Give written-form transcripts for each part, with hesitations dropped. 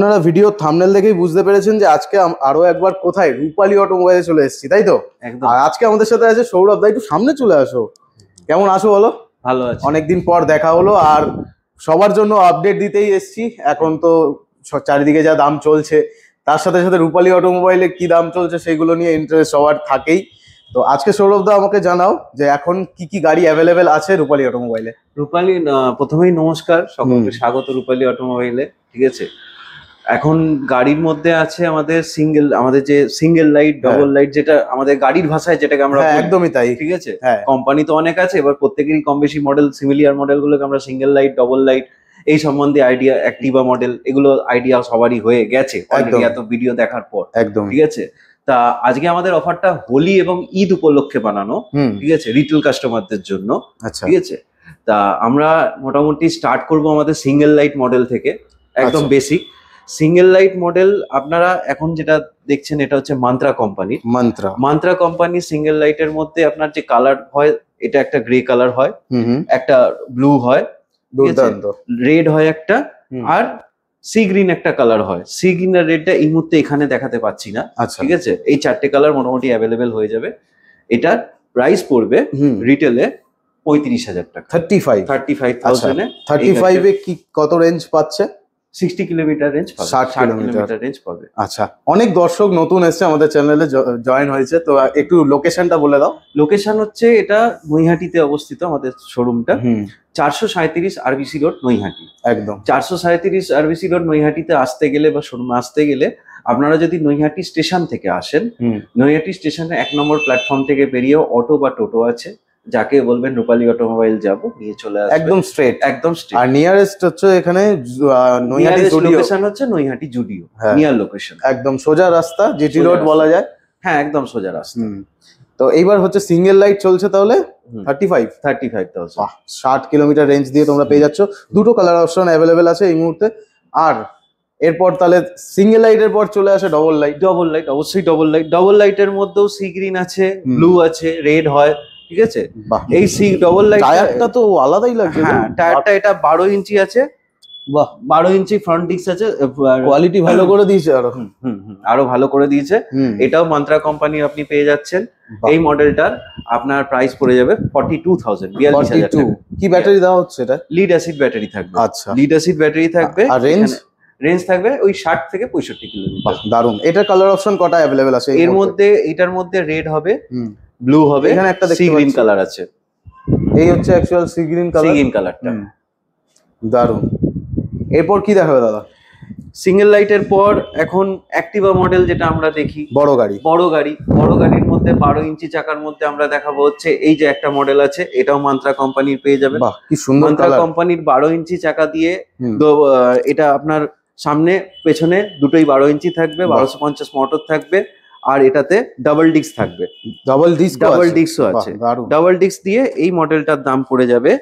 আপনারা video thumbnail দেখেই বুঝতে পেরেছেন যে আজকে আরো একবার কোথায় রূপালী অটোমোবাইলে চলে এসেছি, তাই তো? আর আজকে আমাদের সাথে আছে সৌরভ দা। একটু সামনে চলে আসো। কেমন আছো বলো? ভালো আছি। অনেকদিন পর দেখা হলো, আর সবার জন্য আপডেট দিতেই এসেছি। এখন তো চারিদিকে যা দাম চলছে, তার সাথে সাথে রূপালী অটোমোবাইলে কি দাম চলছে সেগুলো নিয়ে ইন্টারেস্ট সবার থাকেই। তো আজকে সৌরভ দা আমাকে জানাও যে এখন কি কি গাড়ি অ্যাভেলেবেল আছে রূপালী অটোমোবাইলে। রূপালী, প্রথমেই নমস্কার, সকলকে স্বাগত রূপালী অটোমোবাইলে। ঠিক আছে, এখন গাড়ির মধ্যে আছে আমাদের যে সিঙ্গেল লাইট, ডবল লাইট, যেটা আমাদের গাড়ির ভাষায় যেটাকে আমরা একদমই তাই। ঠিক আছে, কোম্পানি তো অনেক আছে, এবার প্রত্যেকেরই কম বেশি মডেল, সিমিলিয়ার মডেলগুলোকে আমরা সিঙ্গেল লাইট, ডবল লাইট এই সম্বন্ধে আইডিয়া, অ্যাক্টিভা মডেল, এগুলো আইডিয়া সবারই হয়ে গেছে এত ভিডিও দেখার পর। একদম ঠিক আছে। তা আজকে আমাদের অফারটা হোলি এবং ঈদ উপলক্ষে বানানো, ঠিক আছে, রিটেল কাস্টমারদের জন্য। ঠিক আছে, তা আমরা মোটামুটি স্টার্ট করব আমাদের সিঙ্গেল লাইট মডেল থেকে, একদম বেসিক সিঙ্গেল লাইট মডেল। আপনারা এখন যেটা দেখছেন এটা হচ্ছে মান্ত্রা কোম্পানি সিঙ্গেল লাইটের মধ্যে আপনার যে কালার হয়, এটা একটা গ্রে কালার হয়, একটা ব্লু হয়, রেড হয় একটা, আর সি গ্রিন একটা কালার হয়। সি গ্রিন আর রেডটা এই মুহূর্তে এখানে দেখাতে পাচ্ছি না। ঠিক আছে, এই চারটে কালার মোটামুটি অ্যাভেলেবেল হয়ে যাবে। এটার প্রাইস পড়বে রিটেলে 35,000 টাকা। 35,000 35 কি কত রেঞ্জ পাচ্ছে? 60 কিলোমিটার রেঞ্জ, 60 কিলোমিটার রেঞ্জ পাবে। আচ্ছা, অনেক দর্শক নতুন এসছে আমাদের চ্যানেলে, জয়েন হয়েছে, তো একটু লোকেশনটা বলে দাও। লোকেশন হচ্ছে এটা নৈহাটিতে অবস্থিত আমাদের শোরুমটা, 437 আরবিসি রোড নৈহাটি। একদম 437 আরবিসি রোড নৈহাটিতে আসতে গেলে বা শোরুমে আসতে গেলে আপনারা যদি নৈহাটি স্টেশন থেকে আসেন, নৈহাটি স্টেশনে 1 নম্বর প্ল্যাটফর্ম থেকে বেরিয়ে অটো বা টোটো আছে, যাকে বলবেন রূপালী অটোমোবাইল যাব, নিয়ে চলে আসবে একদম স্ট্রেট। আর নিয়ারেস্ট হচ্ছে এখানে নৈহাটি জুডিও, লোকেশন হচ্ছে নৈহাটি জুডিও, নিয়ার লোকেশন, একদম সোজা রাস্তা, জিটি রোড বলা যায়। হ্যাঁ, একদম সোজা রাস্তা। তো এইবার হচ্ছে সিঙ্গেল লাইট চলছে তাহলে 35,000। 60 কিলোমিটার রেঞ্জ দিয়ে তোমরা পেয়ে যাচ্ছ। দুটো কালার অপশন অ্যাভেলেবেল আছে এই মুহূর্তে। আর এরপর তাহলে সিঙ্গেল লাইটের পর চলে আসে ডবল লাইট। অবশ্যই ডবল লাইটের মধ্যেও সি গ্রিন আছে, ব্লু আছে, রেড হয়। ঠিক আছে, এই ডবল লাইট টায়ারটা তো আলাদাই লাগছে। হ্যাঁ, টায়ারটা এটা 12 ইঞ্চি আছে। বাহ, 12 ইঞ্চি ফ্রন্ট ডিস্ক আছে, কোয়ালিটি ভালো করে দিয়েছে, আরো ভালো করে দিয়েছে। এটাও মান্ত্রা কোম্পানির আপনি পেয়ে যাচ্ছেন। এই মডেলটার আপনার প্রাইস পড়ে যাবে 42,000, 42,000 টাকা। কি ব্যাটারি দেওয়া হচ্ছে? এটা লিড অ্যাসিড ব্যাটারি থাকবে। আচ্ছা, লিড অ্যাসিড ব্যাটারি থাকবে। আর রেঞ্জ থাকবে ওই 60 থেকে 65 কিলোমিটার। দারুন। এটার কালার অপশন কটা অ্যাভেলেবেল আছে? এটার মধ্যে রেড হবে, ব্লু হবে, এখানে একটা সি গ্রিন কালার আছে। এই হচ্ছে অ্যাকচুয়াল সি গ্রিন কালারটা। দারুন। এরপর কি দেখাবে দাদা? সিঙ্গেল লাইটের পর এখন অ্যাক্টিভা মডেল, যেটা আমরা দেখি বড় গাড়ির মধ্যে 12 ইঞ্চি চাকার মধ্যে আমরা দেখাবো হচ্ছে এই যে একটা মডেল আছে, এটাও মান্ত্রা কোম্পানির পেয়ে যাবে। কি সুন্দর মান্ত্রা কোম্পানির 12 ইঞ্চি চাকা দিয়ে, এটা আপনার সামনে পেছনে দুটোই 12 ইঞ্চি থাকবে, 1250 মোটর থাকবে, আর এটাতে ডাবল ডিস্ক থাকবে। ডাবল ডিস্কও আছে। ডাবল ডিস্ক দিয়ে এই মডেলটার দাম পড়ে যাবে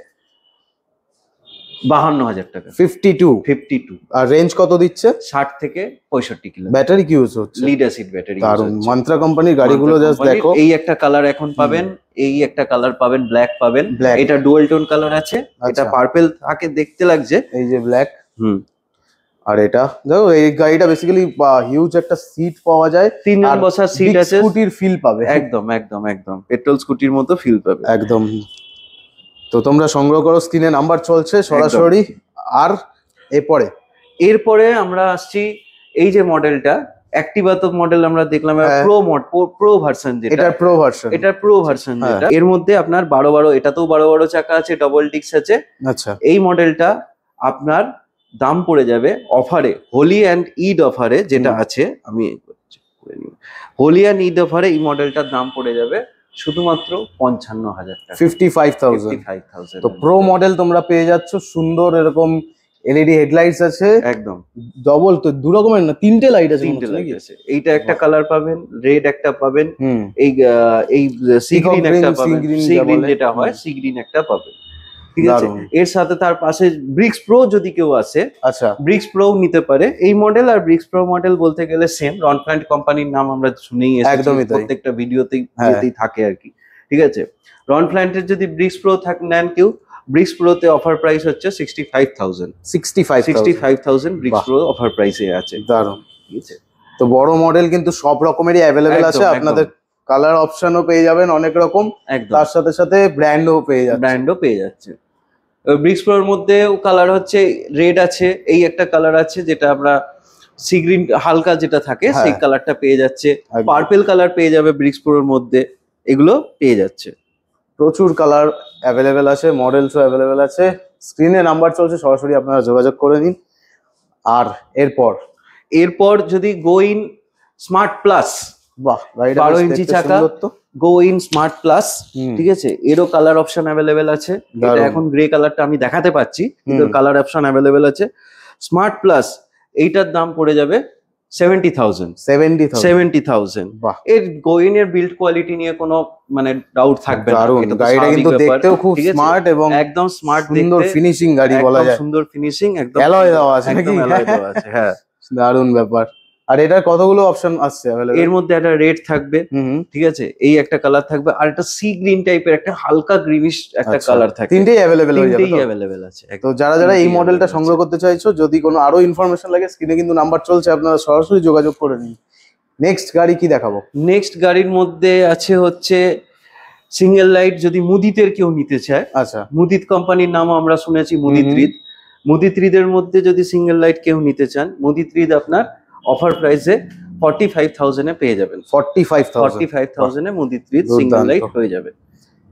52,000 টাকা। 52। আর রেঞ্জ কত দিচ্ছে? 60 থেকে 65 কিলো। ব্যাটারি কি ইউজ হচ্ছে? Lead acid battery. দারুন। মান্ত্রা কোম্পানির গাড়িগুলো জাস্ট দেখো। এই একটা কালার এখন পাবেন, এই একটা কালার পাবেন, ব্ল্যাক পাবেন। এটা ডুয়াল টোন কালার আছে, এটা পার্পল থাকে দেখতে লাগছে, এই যে ব্ল্যাক। আর এটা দেখো, এই গাড়িটা বেসিক্যালি হিউজ একটা সিট পাওয়া যায়, 3 জন বসার সিট আছে, স্কুটির ফিল পাবে। একদম পেট্রোল স্কুটির মতো ফিল পাবে একদম। তো তোমরা সংগ্রহ করো, স্ক্রিনে নাম্বার চলছে সরাসরি। আর এরপরে আমরা আসছি এই যে মডেলটা, অ্যাক্টিভা তো মডেল আমরা দেখলাম, প্রো ভার্সন, যেটা এটা প্রো ভার্সন যেটা এর মধ্যে আপনার 12 এটাতেও 12 চাকা আছে, ডবল ডিস্ক আছে। আচ্ছা, এই মডেলটা আপনার দাম পড়ে যাবে অফারে, হোলি অ্যান্ড ঈদ অফারে যেটা আছে, আমি হোলি অ্যান্ড ঈদ অফারে এই মডেলটার দাম পড়ে যাবে শুধুমাত্র 55,000 টাকা। 55,000। তো প্রো মডেল তোমরা পেয়ে যাচ্ছ। সুন্দর এরকম এলইডি হেডলাইটস আছে, একদম ডবল, তো দু রকমের না, 3টে লাইট আছে। এইটা একটা কালার পাবেন, রেড একটা পাবেন, এই সি গ্রিন একটা পাবেন, সি গ্রিন যেটা হয়, সি গ্রিন একটা পাবেন। ঠিক আছে, এর সাথে তার পাশে ব্রিক্স প্রো যদি কেউ আসে, আচ্ছা, ব্রিক্স প্রো নিতে পারে। এই মডেল আর ব্রিক্স প্রো মডেল বলতে গেলে সেম, রনফ্ল্যান্ট কোম্পানির নাম আমরা শুনেই এসেছি, প্রত্যেকটা ভিডিওতেই থাকে আর কি। ঠিক আছে, রনফ্ল্যান্টের যদি ব্রিক্স প্রো নেন কেউ, ব্রিক্স প্রোতে অফার প্রাইস হচ্ছে 65,000 65,000 ব্রিক্স প্রো অফার প্রাইসে আছে। দারুণ। ঠিক আছে, তো বড় মডেল কিন্তু সব রকমেরই অ্যাভেলেবেল আছে, আপনাদের কালার অপশনও পেয়ে যাবেন অনেক রকম, তার সাথে সাথে ব্র্যান্ডও পেয়ে যাচ্ছে। ব্রিক্স প্রোর মধ্যেও কালার হচ্ছে রেড আছে, এই একটা কালার আছে যেটা আমরা সি গ্রিন হালকা যেটা থাকে সেই কালারটা পেয়ে যাচ্ছে, পার্পল কালার পেয়ে যাবে ব্রিক্স প্রোর মধ্যে, এগুলো পেয়ে যাচ্ছে। প্রচুর কালার অ্যাভেলেবেল আছে, মডেলসও অ্যাভেলেবেল আছে, স্ক্রিনে নাম্বার চলছে, সরাসরি আপনারা যোগাযোগ করে নিন। আর এরপর যদি গো ইন স্মার্ট প্লাস, বাহ, 12 ইঞ্চি চাকা গো ইন স্মার্ট প্লাস, ঠিক আছে, এরও কালার অপশন অ্যাভেলেবেল আছে। এটা এখন গ্রে কালারটা আমি দেখাতে পাচ্ছি, কিন্তু কালার অপশন অ্যাভেলেবেল আছে। স্মার্ট প্লাস এইটার দাম পড়ে যাবে 70,000। এর গোইন এর বিল্ড কোয়ালিটি নিয়ে কোনো মানে ডাউট থাকবে না, গাড়িটা কিন্তু দেখতেও খুব স্মার্ট এবং একদম স্মার্ট, সুন্দর ফিনিশিং গাড়ি বলা যায়, সুন্দর ফিনিশিং, একদম অ্যালয় দেওয়া আছে নাকি? হ্যাঁ, দারুণ ব্যাপার। আর এটার কতগুলো অপশন আসছে অ্যাভেলেবল? এর মধ্যে একটা রেড থাকবে, ঠিক আছে, এই একটা কালার থাকবে, আর একটা সি গ্রিন টাইপের একটা হালকা গ্রিনিশ একটা কালার থাকবে। তিনটেই অ্যাভেলেবল হয়ে যাবে, অ্যাভেলেবল আছে। তো যারা এই মডেলটা সংগ্রহ করতে চাইছো, যদি কোনো আরো ইনফরমেশন লাগে, স্ক্রিনে কিন্তু নাম্বার চলছে, আপনারা সরাসরি যোগাযোগ করে নিন। নেক্সট গাড়ি কি দেখাবো? নেক্সট গাড়ির মধ্যে আছে হচ্ছে সিঙ্গেল লাইট, যদি মুদিতের কেউ নিতে চায়। আচ্ছা, মুদিত কোম্পানির নাম আমরা শুনেছি, মুদিত্রিদের মধ্যে যদি সিঙ্গেল লাইট কেউ নিতে চান, মুদিত্রিদ আপনার অফার প্রাইসে 45,000 এ পেয়ে যাবেন। 45,000 এ মুদিত্রিদ সিঙ্গেল লাইট হয়ে যাবে।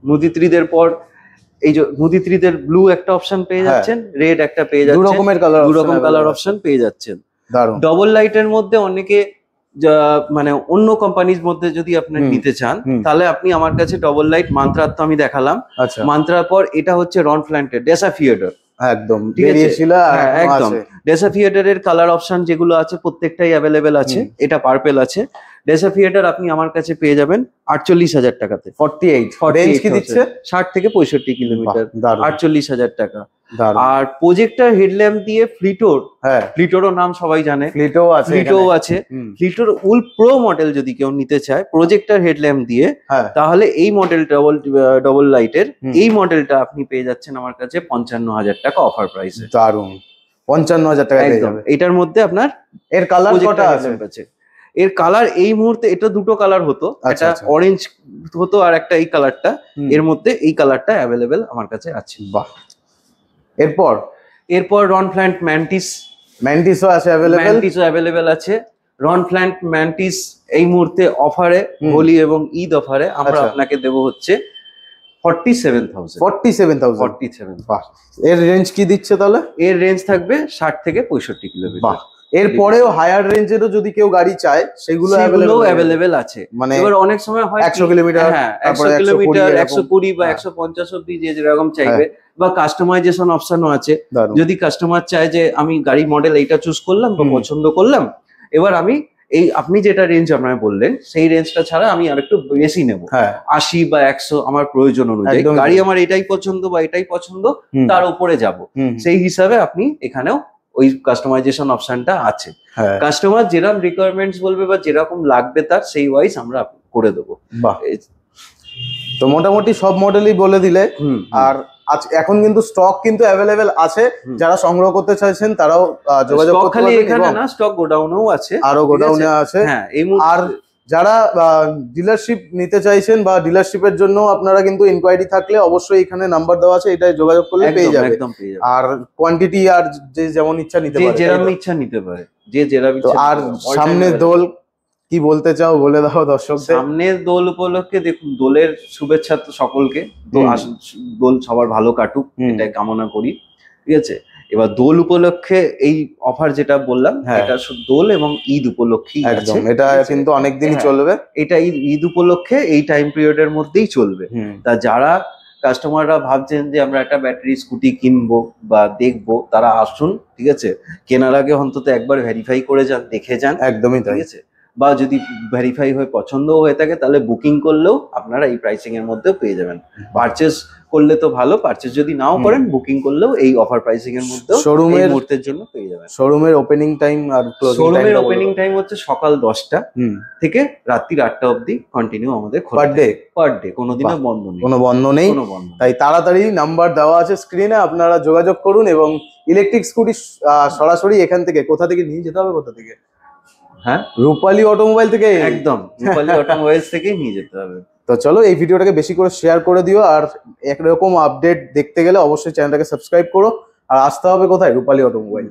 মুদিত্রিদের পর এই যে মুদিত্রিদের ব্লু একটা অপশন পেয়ে যাচ্ছেন, রেড একটা পেয়ে যাচ্ছেন, দু রকম কালার অপশন পেয়ে যাচ্ছেন। ডবল লাইটের মধ্যে অনেকে মানে অন্য কোম্পানির মধ্যে যদি আপনি নিতে চান, তাহলে আপনি আমার কাছে ডবল লাইট মান্ত্রার তো আমি দেখালাম, মান্ত্রার পর এটা হচ্ছে রন ফ্ল্যান্টের ডেসাফিয়েটর, একদম একদম ডেসাফিয়েটরের কালার অপশন যেগুলো আছে প্রত্যেকটাই অ্যাভেলেবেল আছে। এটা পার্পল আছে। ডেসাফিয়েটর আপনি আমার কাছে পেয়ে যাবেন 48,000 টাকাতে। 48 রেঞ্জ কি দিচ্ছে? 60 থেকে 65 কিলোমিটার, 48,000 টাকা। আর প্রজেক্টর হেডল্যাম্প দিয়ে ফ্লিটোরও নাম সবাই জানে, ফ্লিটো আছে। ফ্লিটোর উল প্রো মডেল যদি কেউ নিতে চায় প্রজেক্টর হেডল্যাম্প দিয়ে, তাহলে এই মডেল ডবল লাইটের এই মডেলটা আপনি পেয়ে যাচ্ছেন আমার কাছে 55,000 টাকা অফার প্রাইসে। দারুন, 55,000 টাকা পেয়ে যাবেন। এটার মধ্যে আপনার এর কালার কটা আছে? এর কালার এই মুহূর্তে এটা দুটো কালার হতো, একটা অরেঞ্জ হতো আর একটা এই কালারটা। এর মধ্যে এই কালারটা অ্যাভেলেবেল আমার কাছে আছে। বাহ। এরপর রন ফ্ল্যান্ট ম্যান্টিসও আছে অ্যাভেলেবেল আছে। রন ফ্ল্যান্ট ম্যান্টিস এই মুহূর্তে অফারে, হোলি এবং ঈদ অফারে আমরা আপনাকে দেবো হচ্ছে 47,000। বাহ। এর রেঞ্জ কি দিচ্ছে তাহলে? এর রেঞ্জ থাকবে 60 থেকে 65 কিলোমিটার। এরপরেও হায়ার রেঞ্জেরও যদি কেউ গাড়ি চায় সেগুলো অ্যাভেলেবেল আছে। মানে এবার অনেক সময় হয় 100 কিলোমিটার, 100 কিলোমিটার, 120 বা 150 অব্দি যে যেরকম চাইবে, বা কাস্টমাইজেশন অপশনও আছে। যদি কাস্টমার চায় যে আমি গাড়ি মডেল এইটা চুজ করলাম বা পছন্দ করলাম, এবার আমি এই আপনি যেটা রেঞ্জ আপনাকে বললেন সেই রেঞ্জটা ছাড়া আমি আর একটু বেশি নেব, 80 বা 100 আমার প্রয়োজন অনুযায়ী, গাড়ি আমার এটাই পছন্দ বা এটাই পছন্দ, তার উপরে যাব, সেই হিসাবে আপনি এখানেও ওই কাস্টমাইজেশন অপশনটা আছে। কাস্টমার যেরকম রিকোয়ারমেন্টস বলবে বা যেরকম লাগবে তার সেই ওয়াইজ আমরা করে দেবো। তো মোটামুটি সব মডেলই বলে দিলে। আর এখন কিন্তু স্টক কিন্তু অ্যাভেলেবেল আছে, যারা সংগ্রহ করতে চাইছেন তারাও যোগাযোগ করতে পারেন। এখানে না, স্টক গোডাউনেও আছে, আরো গোডাউনে আছে। আর যারা ডিলারশিপ নিতে চাইছেন বা ডিলারশিপের জন্য আপনারা কিন্তু ইনকোয়ারি থাকলে অবশ্যই এখানে নাম্বার দেওয়া আছে, এটাই যোগাযোগ করলে পেয়ে যাবে। আর কোয়ান্টিটি আর যে যেমন ইচ্ছা নিতে পারে, যেরকম ইচ্ছা নিতে পারে, যে যেরকম। আর সামনের দোল কি বলতে চাও বলে দাও দর্শকদের। সামনের দোল উপলক্ষে দেখুন, দোলের শুভেচ্ছা তো সকলকে, দোল সবার ভালো কাটুক এটাই কামনা করি, ঠিক আছে। এবার দোল উপলক্ষে এই অফার যেটা বললাম, এটা শুধু দোল এবং ঈদ উপলক্ষে, একদম এটা কিন্তু অনেকদিনই চলবে। এটা ঈদ উপলক্ষে এই টাইম পিরিয়ডের মধ্যেই চলবে। তা যারা কাস্টমাররা ভাবছেন যে আমরা একটা ব্যাটারি স্কুটি কিনবো বা দেখবো, তারা আসুন, ঠিক আছে। কেনার আগে অন্তত একবার ভেরিফাই করে যান, দেখে যান, একদমই ঠিক আছে। বা যদি ভেরিফাই হয়ে পছন্দও হয়ে থাকে তাহলে বুকিং করলেও আপনারা এই প্রাইসিং এর মধ্যেও পেয়ে যাবেন। পারচেস করলে তো ভালো, পারচেস যদি নাও করেন বুকিং করলেও এই অফার প্রাইসিং এর মধ্যেও শোরুমের মুহূর্তের জন্য পেয়ে যাবেন। শোরুমের ওপেনিং টাইম আর শোরুমের ওপেনিং টাইম হচ্ছে সকাল 10টা থেকে রাত্রি 8টা অবধি কন্টিনিউ আমাদের পার ডে, কোনোদিনও বন্ধ নেই, কোনো বন্ধ নেই। তাই তাড়াতাড়ি নাম্বার দেওয়া আছে স্ক্রিনে, আপনারা যোগাযোগ করুন। এবং ইলেকট্রিক স্কুটি সরাসরি এখান থেকে কোথা থেকে নিয়ে যেতে হবে, কোথা থেকে? হ্যাঁ, রূপালী অটোমোবাইল থেকে, একদম রূপালী অটোমোবাইলস থেকেই নিয়ে যেতে হবে। তো চলো এই ভিডিওটাকে বেশি করে শেয়ার করে দিও, আর একরকম আপডেট দেখতে গেলে অবশ্যই চ্যানেলটাকে সাবস্ক্রাইব করো, আর আসতে হবে কোথায়? রূপালী অটোমোবাইল।